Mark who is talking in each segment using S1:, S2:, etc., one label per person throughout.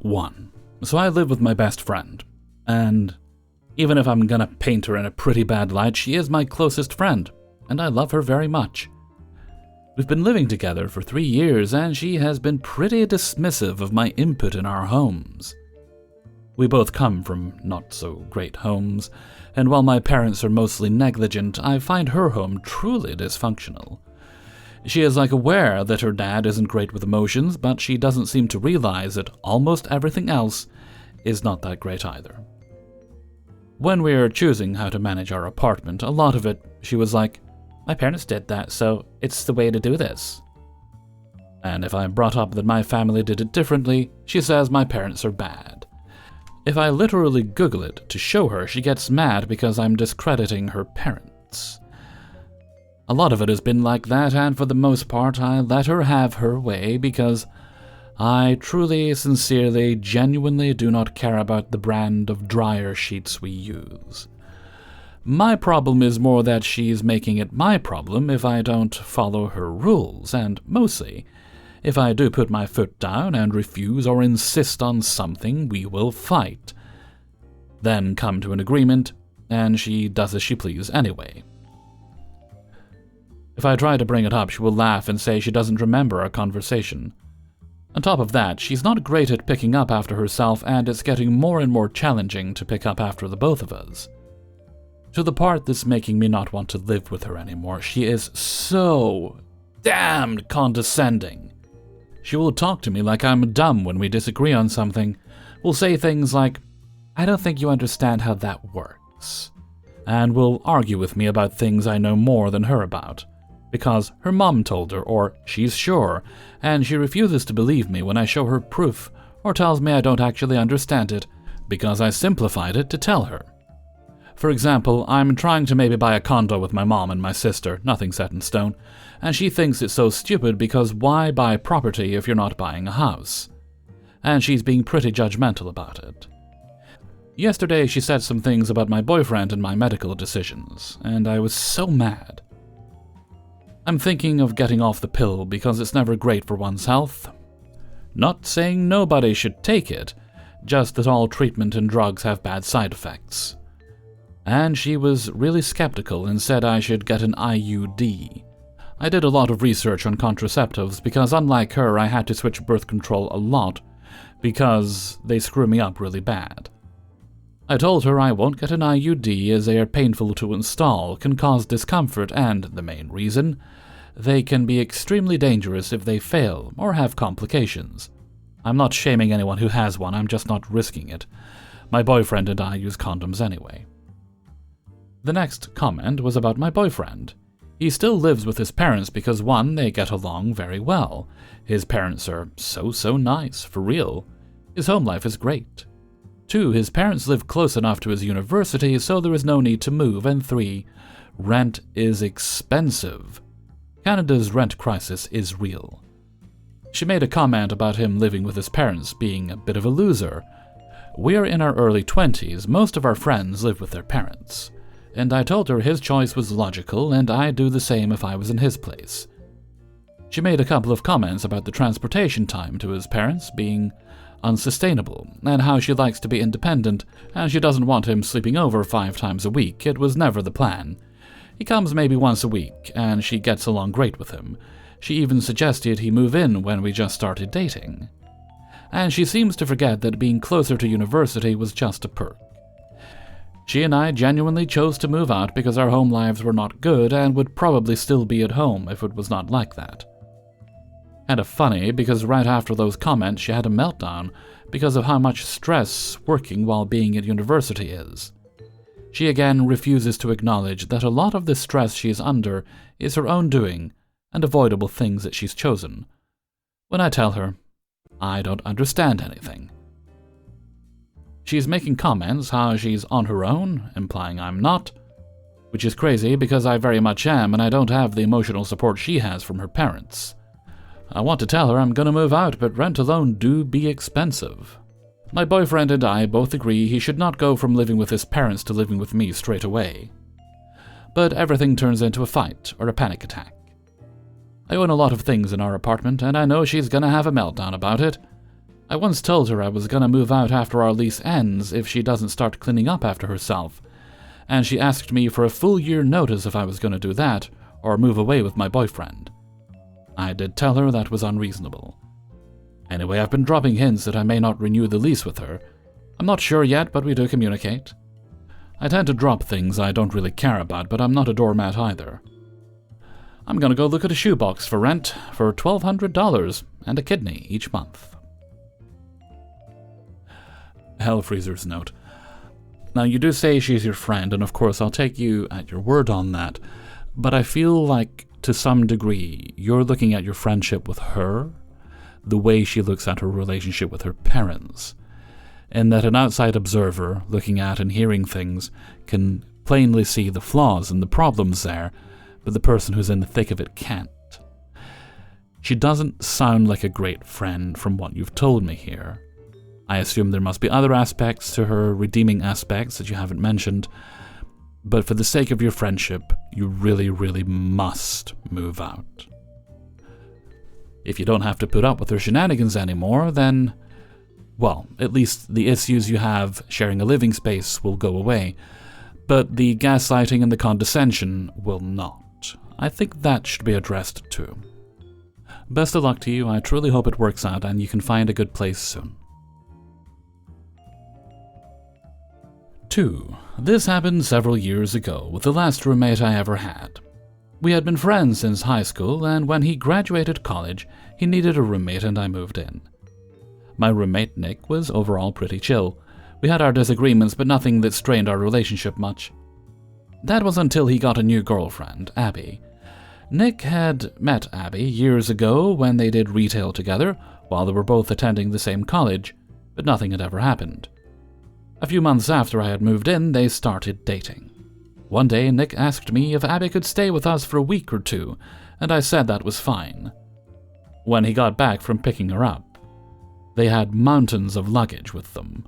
S1: 1. So I live with my best friend, and even if I'm gonna paint her in a pretty bad light, she is my closest friend, and I love her very much. We've been living together for 3 years, and she has been pretty dismissive of my input in our homes. We both come from not-so-great homes, and while my parents are mostly negligent, I find her home truly dysfunctional. She is aware that her dad isn't great with emotions, but she doesn't seem to realize that almost everything else is not that great either. When we were choosing how to manage our apartment, a lot of it, she was like, "My parents did that, so it's the way to do this." And if I brought up that my family did it differently, she says my parents are bad. If I literally Google it to show her, she gets mad because I'm discrediting her parents. A lot of it has been like that, and for the most part, I let her have her way because I truly, sincerely, genuinely do not care about the brand of dryer sheets we use. My problem is more that she's making it my problem if I don't follow her rules, and mostly, if I do put my foot down and refuse or insist on something, we will fight. Then come to an agreement, and she does as she pleases anyway. If I try to bring it up, she will laugh and say she doesn't remember our conversation. On top of that, she's not great at picking up after herself, and it's getting more and more challenging to pick up after the both of us. To the part that's making me not want to live with her anymore, she is so damned condescending. She will talk to me like I'm dumb when we disagree on something. Will say things like, "I don't think you understand how that works," and will argue with me about things I know more than her about, because her mom told her, or she's sure, and she refuses to believe me when I show her proof, or tells me I don't actually understand it, because I simplified it to tell her. For example, I'm trying to maybe buy a condo with my mom and my sister, nothing set in stone, and she thinks it's so stupid because why buy property if you're not buying a house? And she's being pretty judgmental about it. Yesterday she said some things about my boyfriend and my medical decisions, and I was so mad. I'm thinking of getting off the pill because it's never great for one's health. Not saying nobody should take it, just that all treatment and drugs have bad side effects. And she was really skeptical and said I should get an IUD. I did a lot of research on contraceptives because unlike her I had to switch birth control a lot because they screw me up really bad. I told her I won't get an IUD as they are painful to install, can cause discomfort, and, the main reason, they can be extremely dangerous if they fail or have complications. I'm not shaming anyone who has one, I'm just not risking it. My boyfriend and I use condoms anyway. The next comment was about my boyfriend. He still lives with his parents because 1, they get along very well. His parents are so nice, for real. His home life is great. 2, his parents live close enough to his university so there is no need to move, and 3, rent is expensive. Canada's rent crisis is real. She made a comment about him living with his parents being a bit of a loser. We are in our early 20s, most of our friends live with their parents. And I told her his choice was logical and I'd do the same if I was in his place. She made a couple of comments about the transportation time to his parents being unsustainable, and how she likes to be independent, and she doesn't want him sleeping over 5 times a week. It was never the plan. He comes maybe once a week, and she gets along great with him. She even suggested he move in when we just started dating. And she seems to forget that being closer to university was just a perk. She and I genuinely chose to move out because our home lives were not good and would probably still be at home if it was not like that. Kinda funny, because right after those comments she had a meltdown because of how much stress working while being at university is. She again refuses to acknowledge that a lot of the stress she is under is her own doing and avoidable things that she's chosen. When I tell her, I don't understand anything. She's making comments how she's on her own, implying I'm not, which is crazy because I very much am and I don't have the emotional support she has from her parents. I want to tell her I'm gonna move out, but rent alone do be expensive. My boyfriend and I both agree he should not go from living with his parents to living with me straight away. But everything turns into a fight or a panic attack. I own a lot of things in our apartment, and I know she's gonna have a meltdown about it. I once told her I was gonna move out after our lease ends if she doesn't start cleaning up after herself, and she asked me for a full year notice if I was gonna do that, or move away with my boyfriend. I did tell her that was unreasonable. Anyway, I've been dropping hints that I may not renew the lease with her. I'm not sure yet, but we do communicate. I tend to drop things I don't really care about, but I'm not a doormat either. I'm gonna go look at a shoebox for rent for $1,200 and a kidney each month. Hellfreezer's note. Now, you do say she's your friend, and of course I'll take you at your word on that, but I feel like, to some degree, you're looking at your friendship with her the way she looks at her relationship with her parents, and that an outside observer looking at and hearing things can plainly see the flaws and the problems there, but the person who's in the thick of it can't. She doesn't sound like a great friend from what you've told me here. I assume there must be other aspects to her, redeeming aspects that you haven't mentioned, but for the sake of your friendship, you really, really must move out. If you don't have to put up with her shenanigans anymore, then, well, at least the issues you have sharing a living space will go away, but the gaslighting and the condescension will not. I think that should be addressed too. Best of luck to you. I truly hope it works out and you can find a good place soon. 2. This happened several years ago with the last roommate I ever had. We had been friends since high school, and when he graduated college, he needed a roommate and I moved in. My roommate, Nick, was overall pretty chill. We had our disagreements, but nothing that strained our relationship much. That was until he got a new girlfriend, Abby. Nick had met Abby years ago when they did retail together, while they were both attending the same college, but nothing had ever happened. A few months after I had moved in, they started dating. One day, Nick asked me if Abby could stay with us for a week or two, and I said that was fine. When he got back from picking her up, they had mountains of luggage with them.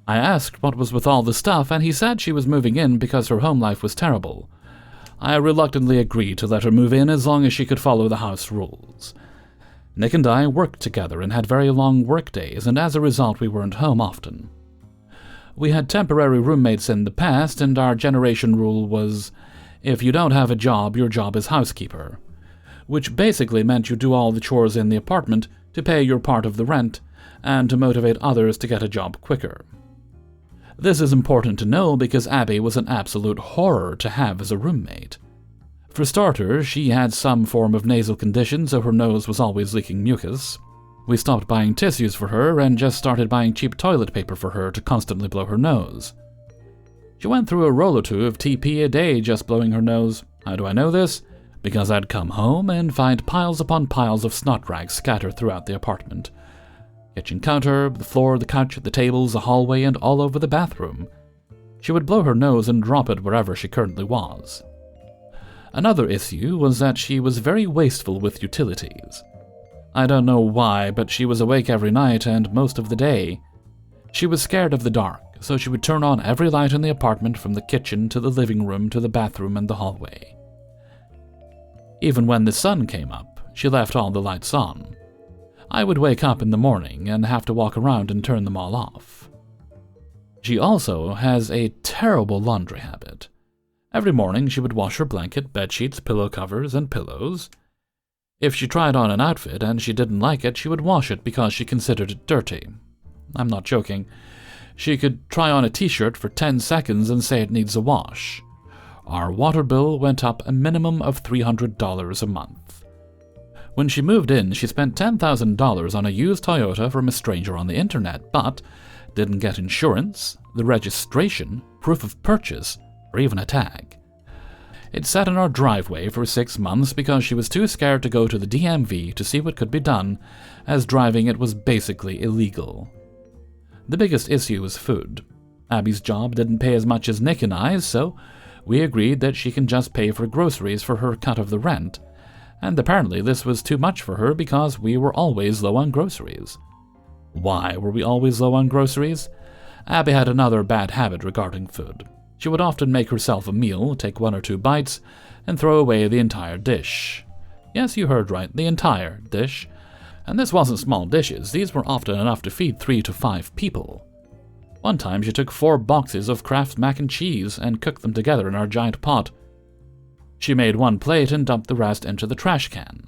S1: I asked what was with all the stuff, and he said she was moving in because her home life was terrible. I reluctantly agreed to let her move in as long as she could follow the house rules. Nick and I worked together and had very long work days, and as a result we weren't home often. We had temporary roommates in the past, and our generation rule was, if you don't have a job, your job is housekeeper, which basically meant you do all the chores in the apartment to pay your part of the rent and to motivate others to get a job quicker. This is important to know because Abby was an absolute horror to have as a roommate. For starters, she had some form of nasal condition, so her nose was always leaking mucus. We stopped buying tissues for her and just started buying cheap toilet paper for her to constantly blow her nose. She went through a roll or two of TP a day just blowing her nose. How do I know this? Because I'd come home and find piles upon piles of snot rags scattered throughout the apartment. Kitchen counter, the floor, the couch, the tables, the hallway, and all over the bathroom. She would blow her nose and drop it wherever she currently was. Another issue was that she was very wasteful with utilities. I don't know why, but she was awake every night and most of the day. She was scared of the dark, so she would turn on every light in the apartment from the kitchen to the living room to the bathroom and the hallway. Even when the sun came up, she left all the lights on. I would wake up in the morning and have to walk around and turn them all off. She also has a terrible laundry habit. Every morning she would wash her blanket, bedsheets, pillow covers, and pillows. If she tried on an outfit and she didn't like it, she would wash it because she considered it dirty. I'm not joking. She could try on a t-shirt for 10 seconds and say it needs a wash. Our water bill went up a minimum of $300 a month. When she moved in, she spent $10,000 on a used Toyota from a stranger on the internet, but didn't get insurance, the registration, proof of purchase, or even a tag. It sat in our driveway for 6 months because she was too scared to go to the DMV to see what could be done, as driving it was basically illegal. The biggest issue was food. Abby's job didn't pay as much as Nick and I's, so we agreed that she can just pay for groceries for her cut of the rent, and apparently this was too much for her because we were always low on groceries. Why were we always low on groceries? Abby had another bad habit regarding food. She would often make herself a meal, take 1 or 2 bites, and throw away the entire dish. Yes, you heard right, the entire dish. And this wasn't small dishes, these were often enough to feed 3 to 5 people. One time she took 4 boxes of Kraft mac and cheese and cooked them together in our giant pot. She made 1 plate and dumped the rest into the trash can.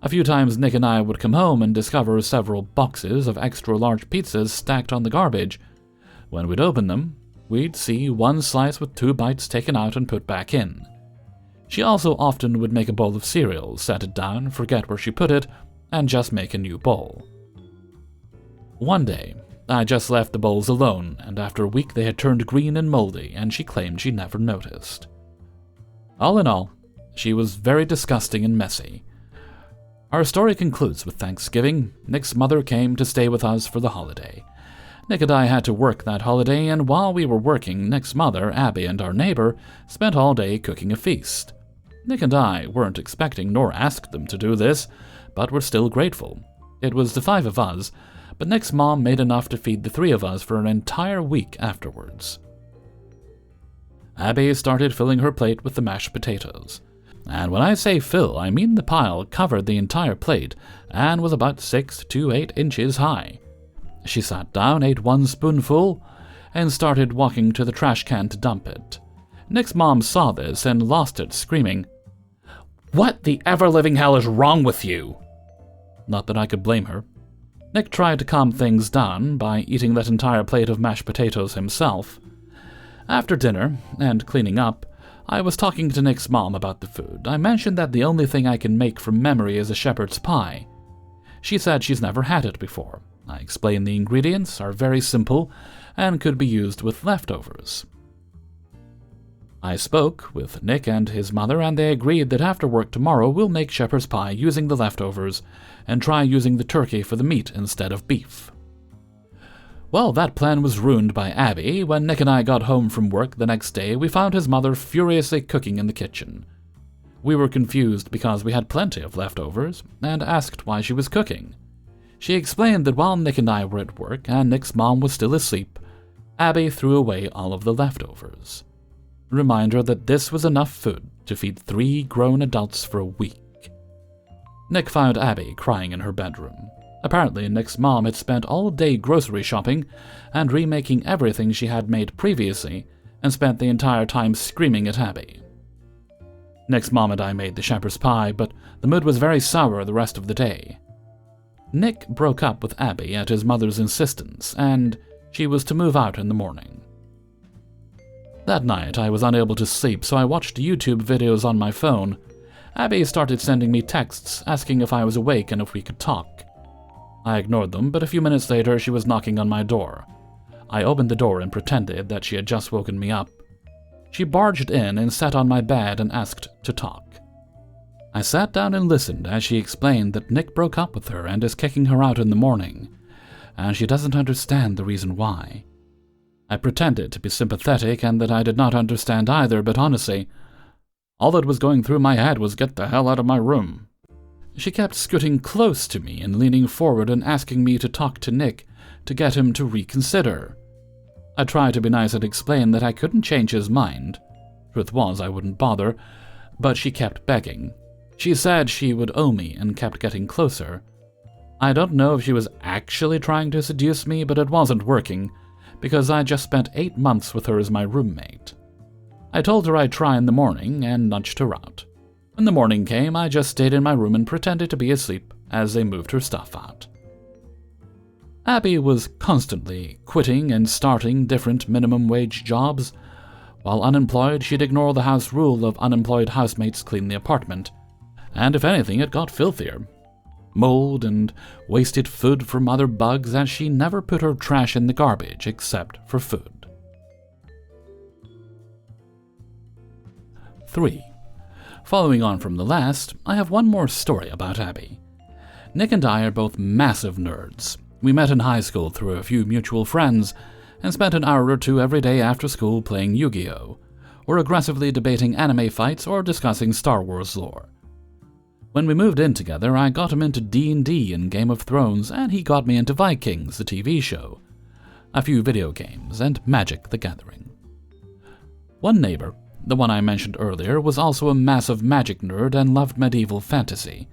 S1: A few times Nick and I would come home and discover several boxes of extra large pizzas stacked on the garbage. When we'd open them, we'd see 1 slice with 2 bites taken out and put back in. She also often would make a bowl of cereal, set it down, forget where she put it, and just make a new bowl. One day, I just left the bowls alone, and after a week they had turned green and moldy, and she claimed she never noticed. All in all, she was very disgusting and messy. Our story concludes with Thanksgiving. Nick's mother came to stay with us for the holiday. Nick and I had to work that holiday, and while we were working, Nick's mother, Abby, and our neighbor spent all day cooking a feast. Nick and I weren't expecting nor asked them to do this, but were still grateful. It was the 5 of us, but Nick's mom made enough to feed the 3 of us for an entire week afterwards. Abby started filling her plate with the mashed potatoes. And when I say fill, I mean the pile covered the entire plate and was about 6 to 8 inches high. She sat down, ate 1 spoonful, and started walking to the trash can to dump it. Nick's mom saw this and lost it, screaming, "What the ever-living hell is wrong with you?" Not that I could blame her. Nick tried to calm things down by eating that entire plate of mashed potatoes himself. After dinner, and cleaning up, I was talking to Nick's mom about the food. I mentioned that the only thing I can make from memory is a shepherd's pie. She said she's never had it before. I explained the ingredients are very simple and could be used with leftovers. I spoke with Nick and his mother, and they agreed that after work tomorrow we'll make shepherd's pie using the leftovers and try using the turkey for the meat instead of beef. Well, that plan was ruined by Abby. When Nick and I got home from work the next day, we found his mother furiously cooking in the kitchen. We were confused because we had plenty of leftovers and asked why she was cooking. She explained that while Nick and I were at work and Nick's mom was still asleep, Abby threw away all of the leftovers. Reminder that this was enough food to feed 3 grown adults for a week. Nick found Abby crying in her bedroom. Apparently, Nick's mom had spent all day grocery shopping and remaking everything she had made previously and spent the entire time screaming at Abby. Nick's mom and I made the shepherd's pie, but the mood was very sour the rest of the day. Nick broke up with Abby at his mother's insistence, and she was to move out in the morning. That night, I was unable to sleep, so I watched YouTube videos on my phone. Abby started sending me texts asking if I was awake and if we could talk. I ignored them, but a few minutes later she was knocking on my door. I opened the door and pretended that she had just woken me up. She barged in and sat on my bed and asked to talk. I sat down and listened as she explained that Nick broke up with her and is kicking her out in the morning, and she doesn't understand the reason why. I pretended to be sympathetic and that I did not understand either, but honestly, all that was going through my head was get the hell out of my room. She kept scooting close to me and leaning forward and asking me to talk to Nick to get him to reconsider. I tried to be nice and explain that I couldn't change his mind. Truth was, I wouldn't bother, but she kept begging. She said she would owe me and kept getting closer. I don't know if she was actually trying to seduce me, but it wasn't working, because I just spent 8 months with her as my roommate. I told her I'd try in the morning and nudged her out. When the morning came, I just stayed in my room and pretended to be asleep as they moved her stuff out. Abby was constantly quitting and starting different minimum wage jobs. While unemployed, she'd ignore the house rule of unemployed housemates clean the apartment, and if anything, it got filthier. Mold and wasted food from other bugs, as she never put her trash in the garbage except for food. 3. Following on from the last, I have one more story about Abby. Nick and I are both massive nerds. We met in high school through a few mutual friends and spent an hour or 2 every day after school playing Yu-Gi-Oh! Or aggressively debating anime fights or discussing Star Wars lore. When we moved in together, I got him into D&D and Game of Thrones, and he got me into Vikings, the TV show, a few video games, and Magic the Gathering. One neighbor, the one I mentioned earlier, was also a massive magic nerd and loved medieval fantasy.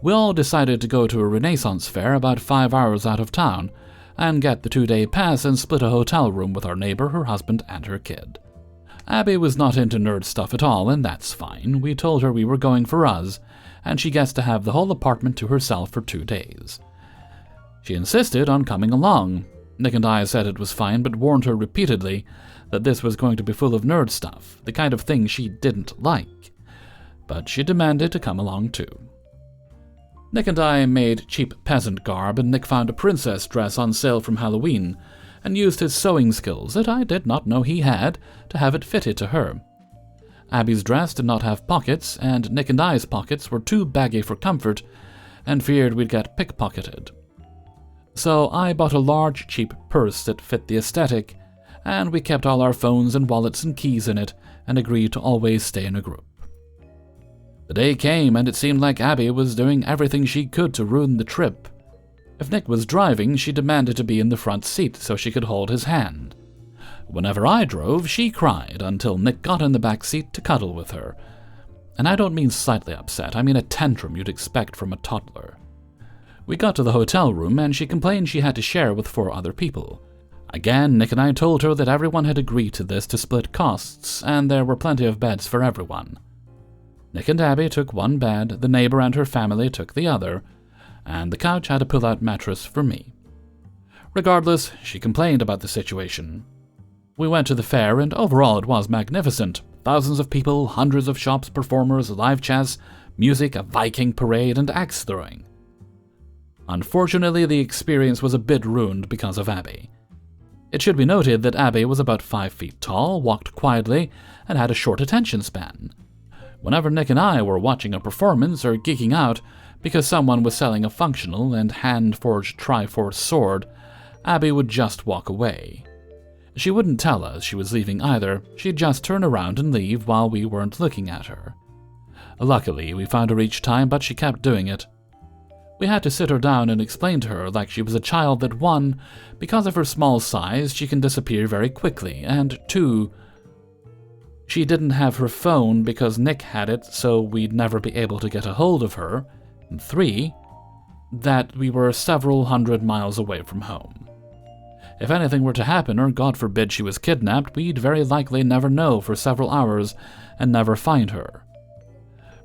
S1: We all decided to go to a Renaissance fair about 5 hours out of town, and get the 2-day pass and split a hotel room with our neighbor, her husband, and her kid. Abby was not into nerd stuff at all, and that's fine. We told her we were going for us, and she gets to have the whole apartment to herself for 2 days. She insisted on coming along. Nick and I said it was fine, but warned her repeatedly that this was going to be full of nerd stuff, the kind of thing she didn't like. But she demanded to come along too. Nick and I made cheap peasant garb, and Nick found a princess dress on sale from Halloween, and used his sewing skills that I did not know he had to have it fitted to her. Abby's dress did not have pockets, and Nick and I's pockets were too baggy for comfort, and feared we'd get pickpocketed. So I bought a large, cheap purse that fit the aesthetic, and we kept all our phones and wallets and keys in it, and agreed to always stay in a group. The day came, and it seemed like Abby was doing everything she could to ruin the trip. If Nick was driving, she demanded to be in the front seat so she could hold his hand. Whenever I drove, she cried until Nick got in the back seat to cuddle with her. And I don't mean slightly upset, I mean a tantrum you'd expect from a toddler. We got to the hotel room, and she complained she had to share with 4 other people. Again, Nick and I told her that everyone had agreed to this to split costs, and there were plenty of beds for everyone. Nick and Abby took one bed, the neighbor and her family took the other, and the couch had a pull-out mattress for me. Regardless, she complained about the situation. We went to the fair, and overall it was magnificent. Thousands of people, hundreds of shops, performers, live chess, music, a Viking parade, and axe throwing. Unfortunately, the experience was a bit ruined because of Abby. It should be noted that Abby was about 5 feet tall, walked quietly, and had a short attention span. Whenever Nick and I were watching a performance or geeking out because someone was selling a functional and hand-forged Triforce sword, Abby would just walk away. She wouldn't tell us she was leaving either, she'd just turn around and leave while we weren't looking at her. Luckily, we found her each time, but she kept doing it. We had to sit her down and explain to her like she was a child that 1, because of her small size, she can disappear very quickly, and 2, she didn't have her phone because Nick had it, so we'd never be able to get a hold of her, and 3, that we were several hundred miles away from home. If anything were to happen, or God forbid she was kidnapped, we'd very likely never know for several hours and never find her.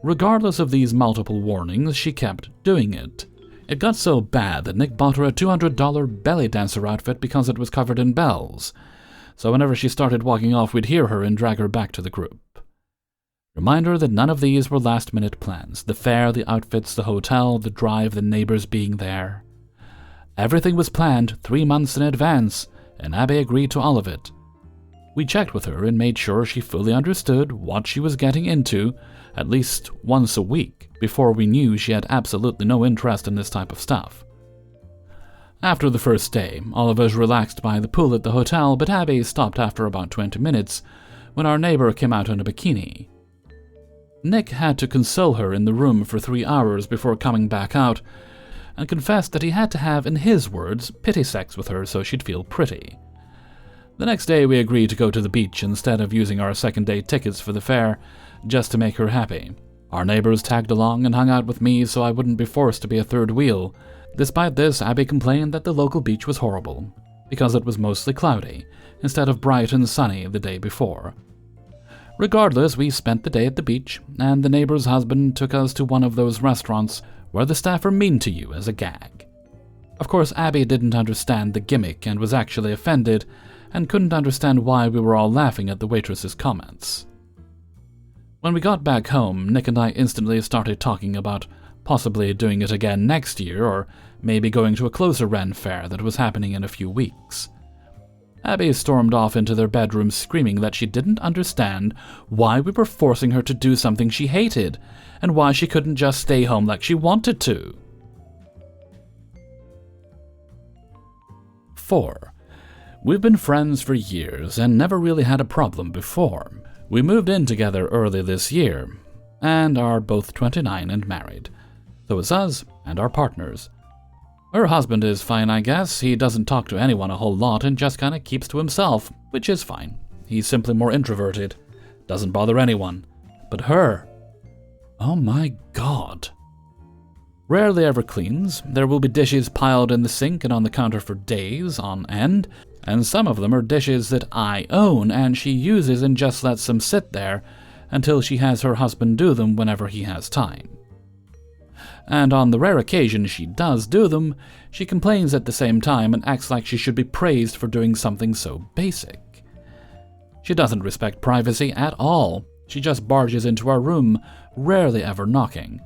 S1: Regardless of these multiple warnings, she kept doing it. It got so bad that Nick bought her a $200 belly dancer outfit because it was covered in bells, so whenever she started walking off, we'd hear her and drag her back to the group. Reminder that none of these were last-minute plans. The fair, the outfits, the hotel, the drive, the neighbors being there. Everything was planned 3 months in advance, and Abby agreed to all of it. We checked with her and made sure she fully understood what she was getting into at least once a week before we knew she had absolutely no interest in this type of stuff. After the first day, all of us relaxed by the pool at the hotel, but Abby stopped after about 20 minutes when our neighbor came out in a bikini. Nick had to console her in the room for 3 hours before coming back out, and confessed that he had to have, in his words, pity sex with her so she'd feel pretty. The next day we agreed to go to the beach instead of using our second-day tickets for the fair, just to make her happy. Our neighbors tagged along and hung out with me so I wouldn't be forced to be a third wheel. Despite this, Abby complained that the local beach was horrible, because it was mostly cloudy, instead of bright and sunny the day before. Regardless, we spent the day at the beach, and the neighbor's husband took us to one of those restaurants where the staff are mean to you as a gag. Of course, Abby didn't understand the gimmick and was actually offended, and couldn't understand why we were all laughing at the waitress's comments. When we got back home, Nick and I instantly started talking about possibly doing it again next year, or maybe going to a closer Ren fair that was happening in a few weeks. Abby stormed off into their bedroom screaming that she didn't understand why we were forcing her to do something she hated, and why she couldn't just stay home like she wanted to. 4. We've been friends for years and never really had a problem before. We moved in together early this year, and are both 29 and married. So it's us and our partners. Her husband is fine, I guess. He doesn't talk to anyone a whole lot and just kinda keeps to himself, which is fine. He's simply more introverted. Doesn't bother anyone. But her... oh my god. Rarely ever cleans. There will be dishes piled in the sink and on the counter for days on end, and some of them are dishes that I own and she uses and just lets them sit there until she has her husband do them whenever he has time. And on the rare occasion she does do them, she complains at the same time and acts like she should be praised for doing something so basic. She doesn't respect privacy at all. She just barges into our room, rarely ever knocking.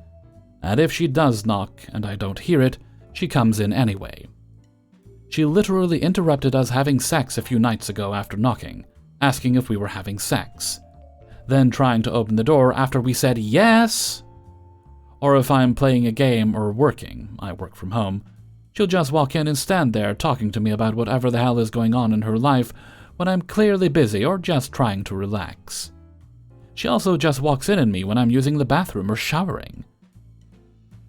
S1: And if she does knock and I don't hear it, she comes in anyway. She literally interrupted us having sex a few nights ago after knocking, asking if we were having sex, then trying to open the door after we said yes. Or if I'm playing a game or working, I work from home, she'll just walk in and stand there talking to me about whatever the hell is going on in her life when I'm clearly busy or just trying to relax. She also just walks in on me when I'm using the bathroom or showering.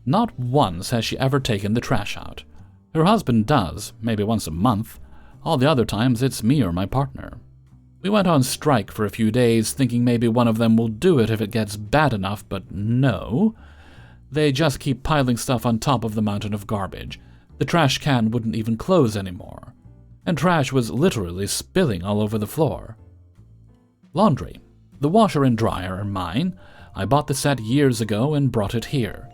S1: Not once has she ever taken the trash out. Her husband does, maybe once a month. All the other times it's me or my partner. We went on strike for a few days, thinking maybe one of them will do it if it gets bad enough, but no. They just keep piling stuff on top of the mountain of garbage. The trash can wouldn't even close anymore. And trash was literally spilling all over the floor. Laundry. The washer and dryer are mine. I bought the set years ago and brought it here.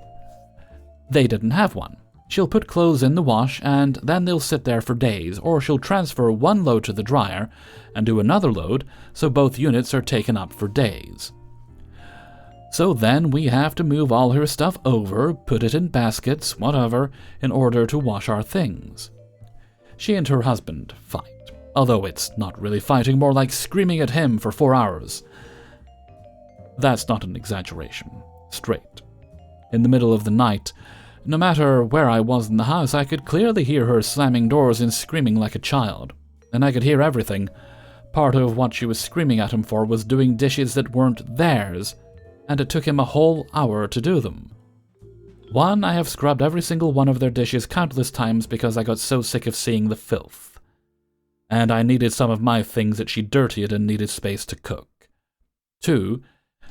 S1: They didn't have one. She'll put clothes in the wash and then they'll sit there for days, or she'll transfer one load to the dryer and do another load so both units are taken up for days. So then we have to move all her stuff over, put it in baskets, whatever, in order to wash our things. She and her husband fight, although it's not really fighting, more like screaming at him for 4 hours. That's not an exaggeration. Straight. In the middle of the night, no matter where I was in the house, I could clearly hear her slamming doors and screaming like a child. And I could hear everything. Part of what she was screaming at him for was doing dishes that weren't theirs, and it took him a whole hour to do them. One, I have scrubbed every single one of their dishes countless times because I got so sick of seeing the filth. And I needed some of my things that she dirtied and needed space to cook. 2,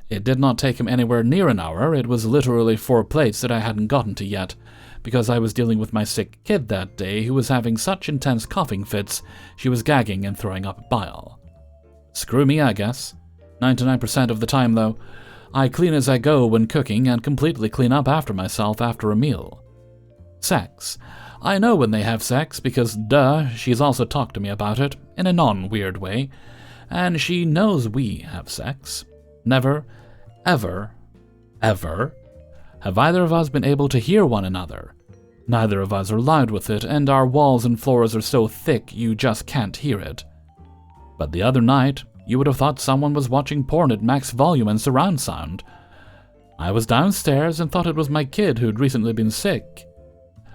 S1: it did not take him anywhere near an hour. It was literally 4 plates that I hadn't gotten to yet, because I was dealing with my sick kid that day who was having such intense coughing fits she was gagging and throwing up bile. Screw me, I guess. 99% of the time, though, I clean as I go when cooking and completely clean up after myself after a meal. Sex. I know when they have sex because, duh, she's also talked to me about it, in a non-weird way, and she knows we have sex. Never, ever, ever have either of us been able to hear one another. Neither of us are loud with it, and our walls and floors are so thick you just can't hear it. But the other night, you would have thought someone was watching porn at max volume and surround sound. I was downstairs and thought it was my kid who'd recently been sick.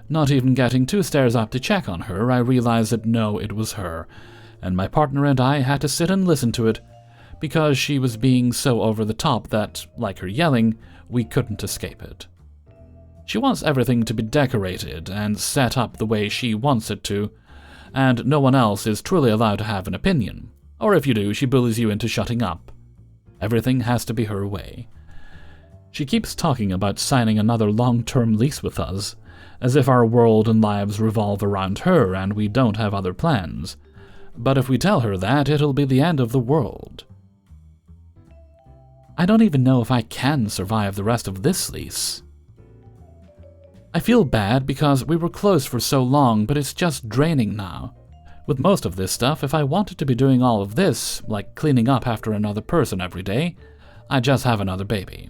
S1: Not even getting 2 stairs up to check on her, I realized that no, it was her, and my partner and I had to sit and listen to it, because she was being so over the top that, like her yelling, we couldn't escape it. She wants everything to be decorated and set up the way she wants it to, and no one else is truly allowed to have an opinion, or if you do, she bullies you into shutting up. Everything has to be her way. She keeps talking about signing another long-term lease with us, as if our world and lives revolve around her and we don't have other plans. But if we tell her that, it'll be the end of the world. I don't even know if I can survive the rest of this lease. I feel bad because we were close for so long, but it's just draining now. With most of this stuff, if I wanted to be doing all of this, like cleaning up after another person every day, I'd just have another baby.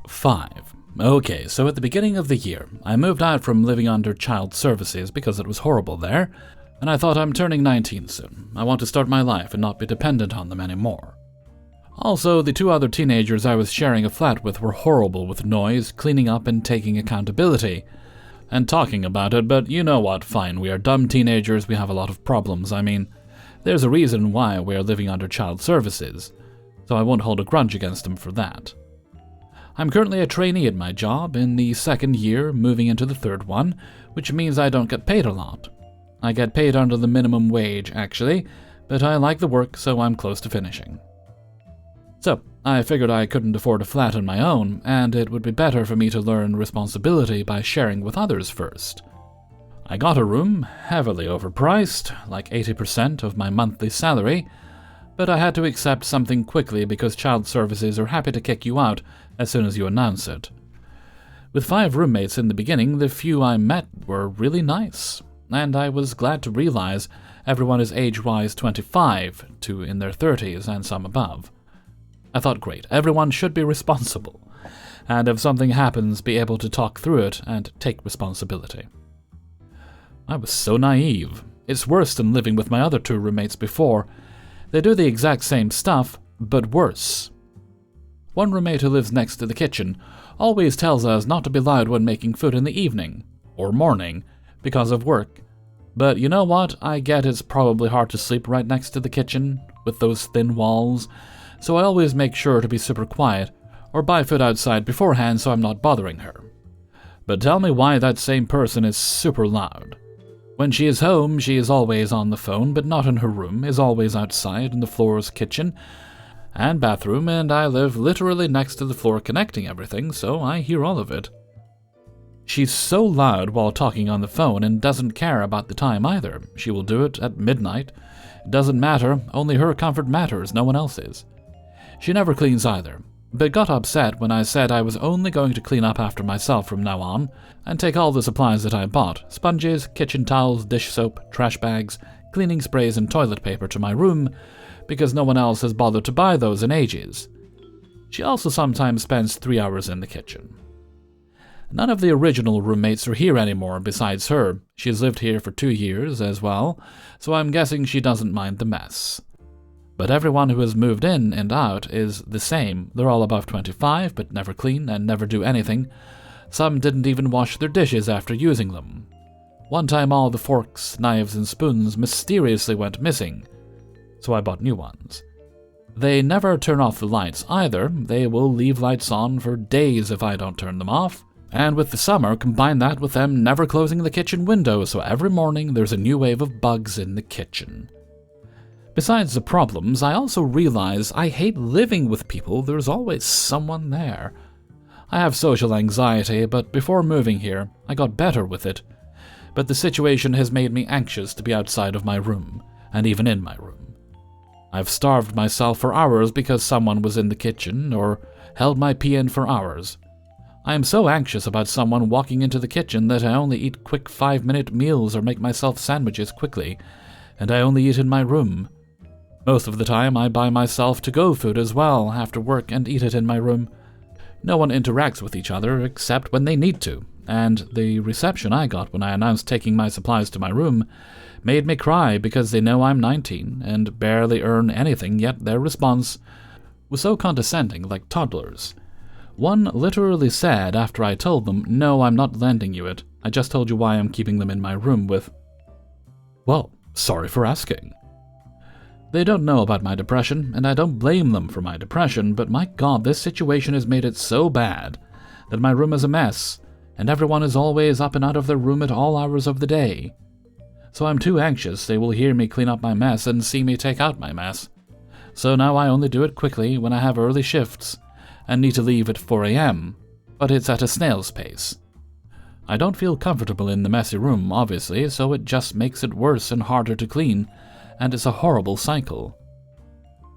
S1: 5. Okay, so at the beginning of the year, I moved out from living under child services because it was horrible there, and I thought I'm turning 19 soon. I want to start my life and not be dependent on them anymore. Also, the 2 other teenagers I was sharing a flat with were horrible with noise, cleaning up, and taking accountability. And talking about it, but you know what, fine, we are dumb teenagers, we have a lot of problems. I mean, there's a reason why we are living under child services, so I won't hold a grudge against them for that. I'm currently a trainee at my job, in the 2nd year, moving into the 3rd one, which means I don't get paid a lot. I get paid under the minimum wage, actually, but I like the work, so I'm close to finishing. So, I figured I couldn't afford a flat on my own, and it would be better for me to learn responsibility by sharing with others first. I got a room, heavily overpriced, like 80% of my monthly salary, but I had to accept something quickly because child services are happy to kick you out as soon as you announce it. With 5 roommates in the beginning, the few I met were really nice, and I was glad to realize everyone is age-wise 25 to in their 30s and some above. I thought, great, everyone should be responsible, and if something happens, be able to talk through it and take responsibility. I was so naive. It's worse than living with my other 2 roommates before. They do the exact same stuff, but worse. One roommate who lives next to the kitchen always tells us not to be loud when making food in the evening, or morning, because of work. But you know what? I get it's probably hard to sleep right next to the kitchen, with those thin walls, so I always make sure to be super quiet, or buy food outside beforehand so I'm not bothering her. But tell me why that same person is super loud. When she is home, she is always on the phone, but not in her room, is always outside in the floor's kitchen and bathroom, and I live literally next to the floor connecting everything, so I hear all of it. She's so loud while talking on the phone and doesn't care about the time either. She will do it at midnight. It doesn't matter, only her comfort matters, no one else's. She never cleans either, but got upset when I said I was only going to clean up after myself from now on, and take all the supplies that I bought, sponges, kitchen towels, dish soap, trash bags, cleaning sprays and toilet paper to my room, because no one else has bothered to buy those in ages. She also sometimes spends 3 hours in the kitchen. None of the original roommates are here anymore besides her. She's lived here for 2 years as well, so I'm guessing she doesn't mind the mess. But everyone who has moved in and out is the same. They're all above 25, but never clean and never do anything. Some didn't even wash their dishes after using them. One time all the forks, knives, and spoons mysteriously went missing, so I bought new ones. They never turn off the lights either. They will leave lights on for days if I don't turn them off. And with the summer, combine that with them never closing the kitchen window, so every morning there's a new wave of bugs in the kitchen. Besides the problems, I also realize I hate living with people. There's always someone there. I have social anxiety, but before moving here, I got better with it. But the situation has made me anxious to be outside of my room, and even in my room. I've starved myself for hours because someone was in the kitchen, or held my pee in for hours. I am so anxious about someone walking into the kitchen that I only eat quick 5-minute meals or make myself sandwiches quickly, and I only eat in my room. Most of the time I buy myself to-go food as well after work and eat it in my room. No one interacts with each other except when they need to, and the reception I got when I announced taking my supplies to my room made me cry because they know I'm 19 and barely earn anything, yet their response was so condescending, like toddlers. One literally said after I told them, "No, I'm not lending you it. I just told you why I'm keeping them in my room," with, "Well, sorry for asking." They don't know about my depression, and I don't blame them for my depression, but my god, this situation has made it so bad that my room is a mess, and everyone is always up and out of their room at all hours of the day. So I'm too anxious they will hear me clean up my mess and see me take out my mess. So now I only do it quickly when I have early shifts, and need to leave at 4 a.m., but it's at a snail's pace. I don't feel comfortable in the messy room, obviously, so it just makes it worse and harder to clean, and it's a horrible cycle.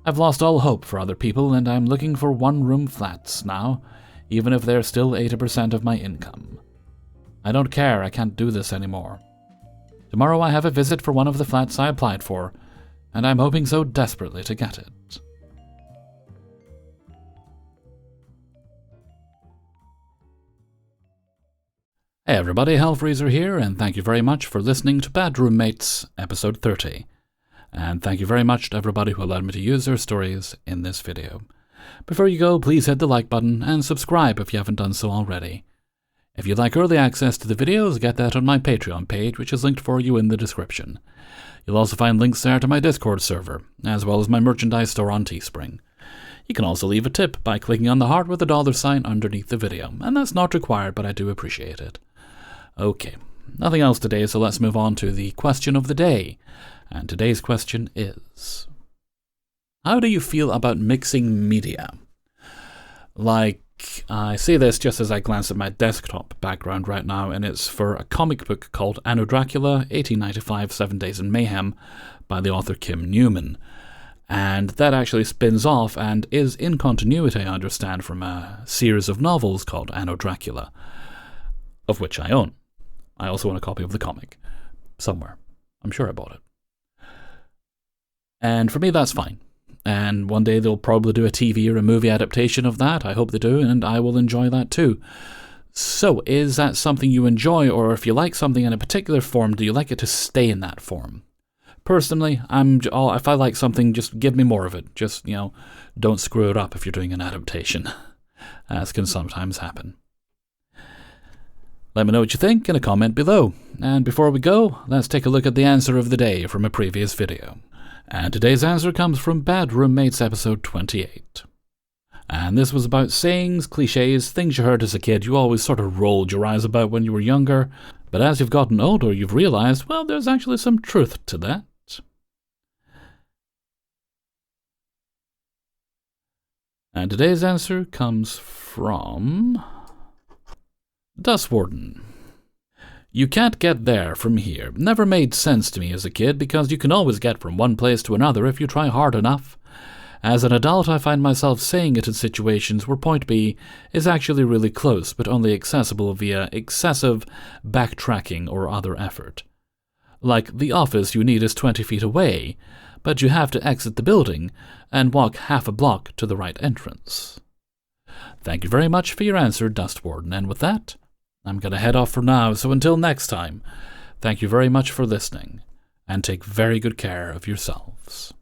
S1: I've lost all hope for other people, and I'm looking for one-room flats now, even if they're still 80% of my income. I don't care, I can't do this anymore. Tomorrow I have a visit for one of the flats I applied for, and I'm hoping so desperately to get it. Hey everybody, Hellfreezer here, and thank you very much for listening to Bad Roommates, episode 30. And thank you very much to everybody who allowed me to use their stories in this video. Before you go, please hit the like button and subscribe if you haven't done so already. If you'd like early access to the videos, get that on my Patreon page, which is linked for you in the description. You'll also find links there to my Discord server, as well as my merchandise store on Teespring. You can also leave a tip by clicking on the heart with a $sign underneath the video, and that's not required, but I do appreciate it. Okay, nothing else today, so let's move on to the question of the day. And today's question is, How do you feel about mixing media? Like, I see this just as I glance at my desktop background right now, and it's for a comic book called Anno Dracula, 1895, 7 Days in Mayhem, by the author Kim Newman. And that actually spins off and is in continuity, I understand, from a series of novels called Anno Dracula, of which I own. I also own a copy of the comic. Somewhere. I'm sure I bought it. And for me, that's fine. And one day they'll probably do a TV or a movie adaptation of that. I hope they do, and I will enjoy that too. So, is that something you enjoy, or if you like something in a particular form, do you like it to stay in that form? Personally, if I like something, just give me more of it. Just, don't screw it up if you're doing an adaptation, as can sometimes happen. Let me know what you think in a comment below. And before we go, let's take a look at the answer of the day from a previous video. And today's answer comes from Bad Roommates episode 28. And this was about sayings, cliches, things you heard as a kid you always sort of rolled your eyes about when you were younger, but as you've gotten older you've realized, well, there's actually some truth to that. And today's answer comes from Dust Warden. You can't get there from here. Never made sense to me as a kid because you can always get from one place to another if you try hard enough. As an adult, I find myself saying it in situations where point B is actually really close but only accessible via excessive backtracking or other effort. Like, the office you need is 20 feet away, but you have to exit the building and walk half a block to the right entrance. Thank you very much for your answer, Dust Warden, and with that, I'm going to head off for now, so until next time, thank you very much for listening, and take very good care of yourselves.